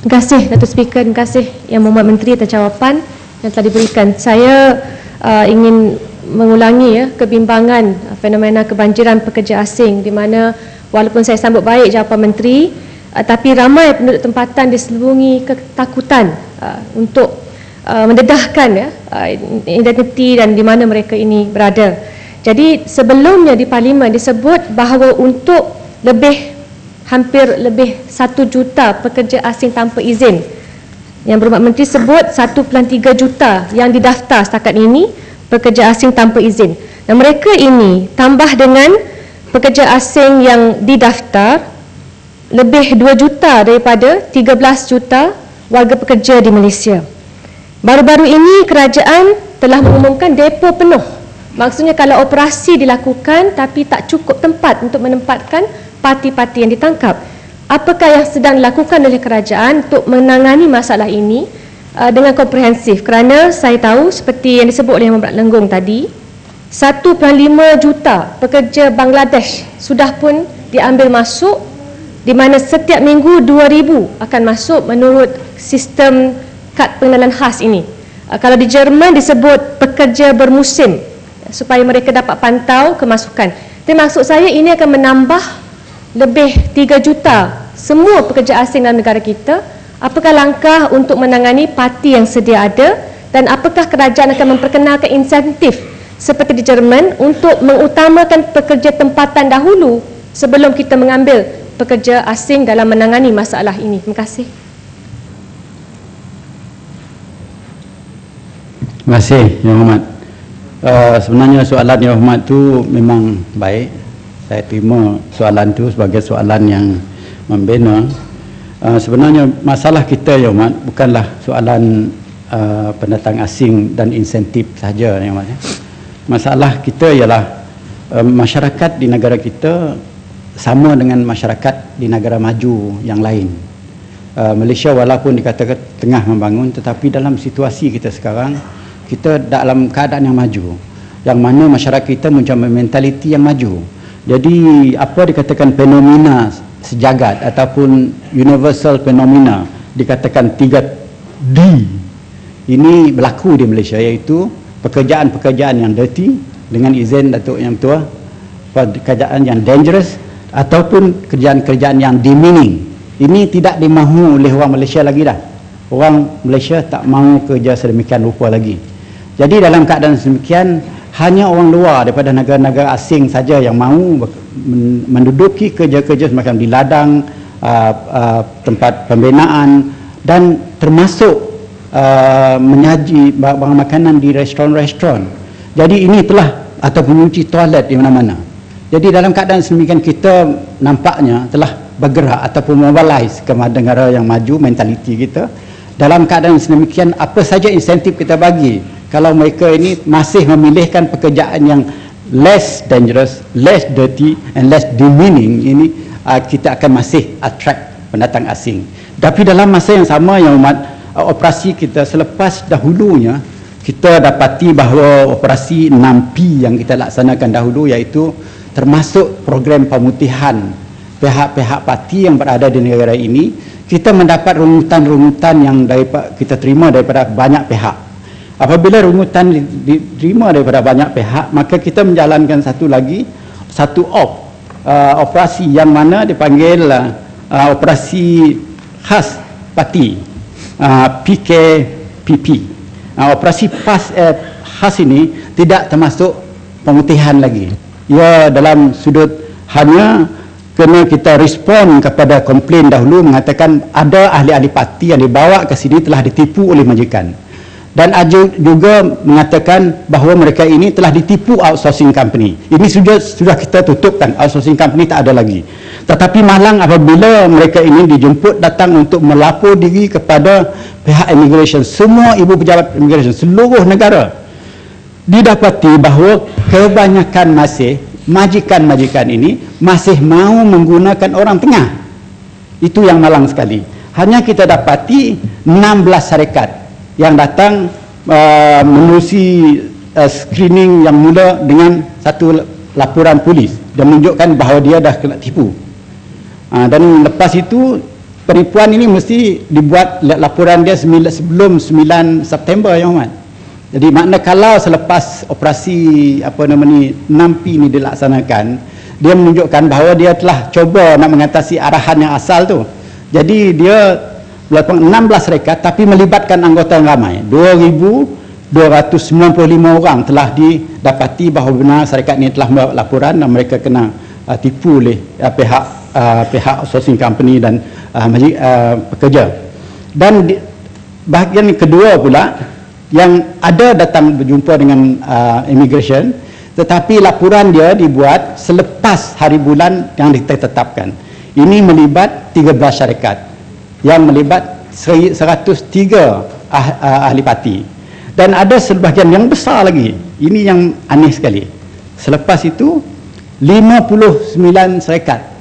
Terima kasih Datuk Speaker, terima kasih Yang Berhormat Menteri atas jawapan yang telah diberikan. Saya ingin mengulangi kebimbangan fenomena kebanjiran pekerja asing, di mana walaupun saya sambut baik jawapan Menteri, tapi ramai penduduk tempatan diselubungi ketakutan untuk mendedahkan identiti dan di mana mereka ini berada. Jadi sebelumnya di Parlimen disebut bahawa untuk hampir lebih 1 juta pekerja asing tanpa izin, Yang Berhormat Menteri sebut 1.3 juta yang didaftar setakat ini pekerja asing tanpa izin. Dan mereka ini tambah dengan pekerja asing yang didaftar, lebih 2 juta daripada 13 juta warga pekerja di Malaysia. Baru-baru ini kerajaan telah mengumumkan depo penuh. Maksudnya kalau operasi dilakukan tapi tak cukup tempat untuk menempatkan parti-parti yang ditangkap. Apakah yang sedang dilakukan oleh kerajaan untuk menangani masalah ini dengan komprehensif? Kerana saya tahu seperti yang disebut oleh Yang Berhormat Lenggong tadi, 1.5 juta pekerja Bangladesh sudah pun diambil masuk, di mana setiap minggu 2,000 akan masuk menurut sistem kad pengenalan khas ini. Kalau di Jerman disebut pekerja bermusim, supaya mereka dapat pantau kemasukan. Tapi maksud saya ini akan menambah lebih 3 juta semua pekerja asing dalam negara kita. Apakah langkah untuk menangani parti yang sedia ada, dan apakah kerajaan akan memperkenalkan insentif seperti di Jerman untuk mengutamakan pekerja tempatan dahulu sebelum kita mengambil pekerja asing dalam menangani masalah ini? Terima kasih. Terima kasih Yang Hormat. Sebenarnya soalan Yang Hormat tu memang baik. Saya terima soalan itu sebagai soalan yang membina. Sebenarnya masalah kita Yang Hormat bukanlah soalan pendatang asing dan insentif saja Yang Hormat. Masalah kita ialah masyarakat di negara kita sama dengan masyarakat di negara maju yang lain. Malaysia walaupun dikatakan tengah membangun, tetapi dalam situasi kita sekarang, kita dalam keadaan yang maju, yang mana masyarakat kita mencapai mentaliti yang maju. Jadi apa dikatakan fenomena sejagat ataupun universal fenomena, dikatakan 3D ini berlaku di Malaysia, iaitu pekerjaan-pekerjaan yang dirty dengan izin Datuk Yang Tua, pekerjaan yang dangerous ataupun kerjaan-kerjaan yang demeaning. Ini tidak dimahu oleh orang Malaysia lagi dah. Orang Malaysia tak mahu kerja sedemikian rupa lagi. Jadi dalam keadaan sedemikian, hanya orang luar daripada negara-negara asing saja yang mahu menduduki kerja-kerja semacam di ladang, tempat pembinaan, dan termasuk menyaji barang makanan di restoran-restoran. Jadi ini telah ataupun mencuci toilet di mana-mana. Jadi dalam keadaan sedemikian, kita nampaknya telah bergerak ataupun mobilize ke negara yang maju, mentaliti kita. Dalam keadaan sedemikian, apa saja insentif kita bagi, kalau mereka ini masih memilihkan pekerjaan yang less dangerous, less dirty and less demeaning, ini kita akan masih attract pendatang asing. Tapi dalam masa yang sama Yang Hormat, operasi kita selepas dahulunya, kita dapati bahawa operasi 6P yang kita laksanakan dahulu, iaitu termasuk program pemutihan pihak-pihak parti yang berada di negara ini, kita mendapat rungutan-rungutan yang kita terima daripada banyak pihak. Apabila rungutan diterima daripada banyak pihak, maka kita menjalankan satu operasi yang mana dipanggil operasi khas parti, PKPP. Operasi khas ini tidak termasuk pemutihan lagi. Ia dalam sudut hanya kena kita respon kepada komplain dahulu, mengatakan ada ahli-ahli parti yang dibawa ke sini telah ditipu oleh majikan, dan juga mengatakan bahawa mereka ini telah ditipu outsourcing company. Ini sudah kita tutupkan, outsourcing company tak ada lagi. Tetapi malang apabila mereka ini dijemput datang untuk melapor diri kepada pihak immigration, semua ibu pejabat immigration seluruh negara, didapati bahawa kebanyakan majikan-majikan ini masih mahu menggunakan orang tengah. Itu yang malang sekali. Hanya kita dapati 16 syarikat yang datang menerusi screening yang mula dengan satu laporan polis dan menunjukkan bahawa dia dah kena tipu. Dan lepas itu penipuan ini mesti dibuat laporan dia sebelum 9 September Yang Hormat. Jadi makna kalau selepas operasi NAMPI ini dilaksanakan, dia menunjukkan bahawa dia telah cuba nak mengatasi arahan yang asal tu. Jadi dia melakukan 16 rekat tapi melibatkan anggota yang ramai. 2,295 orang telah didapati bahawa benar syarikat ini telah membuat laporan dan mereka kena tipu oleh pihak outsourcing company dan pekerja. Dan bahagian kedua pula, yang ada datang berjumpa dengan immigration, tetapi laporan dia dibuat selepas hari bulan yang ditetapkan. Ini melibat 13 syarikat yang melibat 103 ahli parti. Dan ada sebahagian yang besar lagi, ini yang aneh sekali, selepas itu 59 syarikat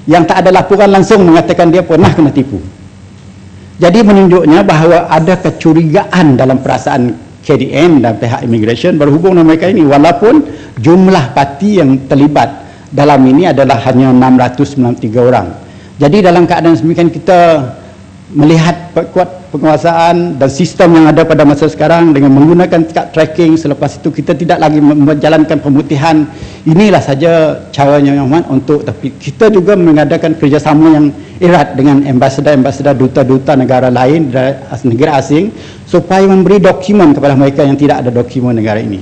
yang tak ada laporan langsung mengatakan dia pernah kena tipu. Jadi menunjuknya bahawa ada kecurigaan dalam perasaan KDN dan pihak immigration berhubung dengan mereka ini, walaupun jumlah parti yang terlibat dalam ini adalah hanya 693 orang. Jadi dalam keadaan sedemikian, kita melihat penguasaan dan sistem yang ada pada masa sekarang dengan menggunakan tracking, selepas itu kita tidak lagi menjalankan pemutihan. Inilah saja caranya Yang Hormat untuk, tapi kita juga mengadakan kerjasama yang erat dengan ambassador, duta-duta negara lain, negara asing, supaya memberi dokumen kepada mereka yang tidak ada dokumen negara ini.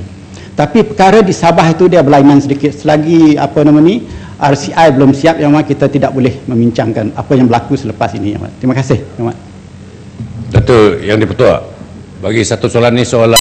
Tapi perkara di Sabah itu dia berlainan sedikit. Selagi RCI belum siap Yang Hormat, kita tidak boleh membincangkan apa yang berlaku selepas ini Yang Hormat. Terima kasih Yang Hormat. Datuk Yang di-Pertua, bagi satu soalan ini soalan